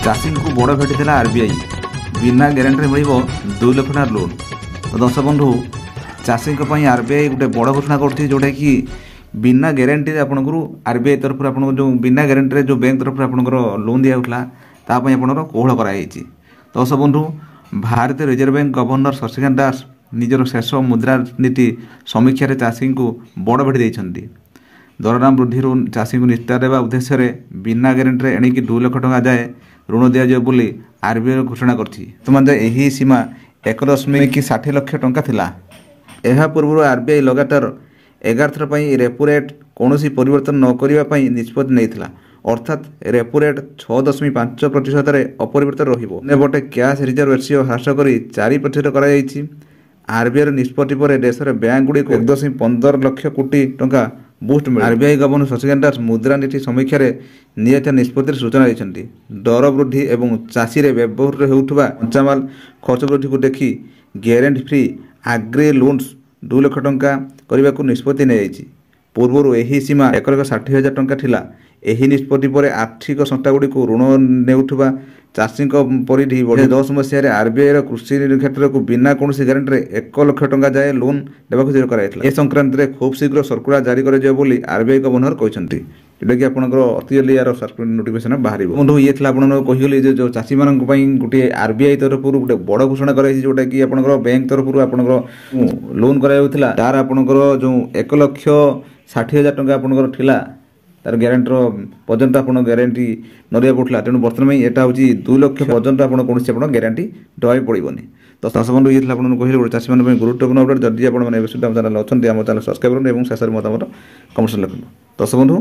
चाषी को बड़ भेटी आरबीआई बिना ग्यारंटी मिल 2 लाख टका लोन। तो दर्शक बंधु चाषी आरबीआई गोटे बड़ घोषणा कर जोटा कि बिना ग्यारंटी आपंकर आरबीआई तरफ आप जो बिना ग्यारंटी जो बैंक तरफ आपंकर लोन दिखाला तापाई आपंकर कोहल कराई। दर्शक बंधु भारतीय reserve bank governor Shashikant Das निजर शेष मुद्रानीति समीक्षा चाषी को बड़ भेटी देते। दरदाम वृद्धि चाषी को निस्तार देवा उद्देश्य बिना ग्यारंटी एणिकी 2 लाख टका जाए ऋण दिज्व बोली आरबीआई घोषणा कर सीमा 1.60 लाख टंका थिला। यह पूर्व आरबीआई लगातार 11 थर रेपो रेट कौन परिवर्तन न करने निष्पत्ति नहीं, अर्थात रेपो रेट 6.5% अपरिवर्तित रटे कैश रिजर्व रेशियो ह्रास कर 4% कर। आरबीआई निष्पत्ति पर देश में बैंक गुड़ी 1.15 लाख कोटी टंका बुस्ट मिले। आरबीआई गवर्नर शशिकांत दास मुद्रानीति समीक्षा नियत निष्पत्ति सूचना देते। दर वृद्धि और चाषी व्यवहृत होता कंचामाल खर्च वृद्धि को देखी guarantee free Agri loans 2 lakh टंका करने को निष्पत्ति नहीं। पूर्व यही सीमा 1,60,000 टंका थिला। एही निष्पत्ति पर आर्थिक संस्थागुड़ी को ऋण नेउथुबा चाषी परिधि 2010 मसीह आरबीआई कृषि क्षेत्र को बिना कौन ग्यारंटी 1 लाख टंका जाए लोन देवाक कर संक्रांत में खूब शीघ्र सर्कुलर जारी कर आरबीआई गवर्नर कहते जोटा कि आपंकर अति जल्दी यार नोटिफिकेशन बाहर। बंधु ये कहीगली जो चाषी मान गोटे आरबीआई तरफ गोटे बड़ घोषणा कर जोटा कि आपंकर बैंक तरफ आपंकर लोन कराइला तार आपंकर जो 1,60,000 टंका आपंकर थिला तार ग्यारंटर पर्यंत आप ग्यारंटी नरिया पड़ता। तेणु बर्तमान में यहाँ हूँ 2 लाख पर्यंत आप कौन ग्यारंटी दवाई पड़ोनी। तो दर्शक बंधु ये कहले गोटे चाषी मैंने गुरुत्वपूर्ण अपडेट जदि आप चैनल अच्छा चैनल सब्सक्राइब करें और शेष में मतामत कमेंट लिखुन। दर्शक बंधु।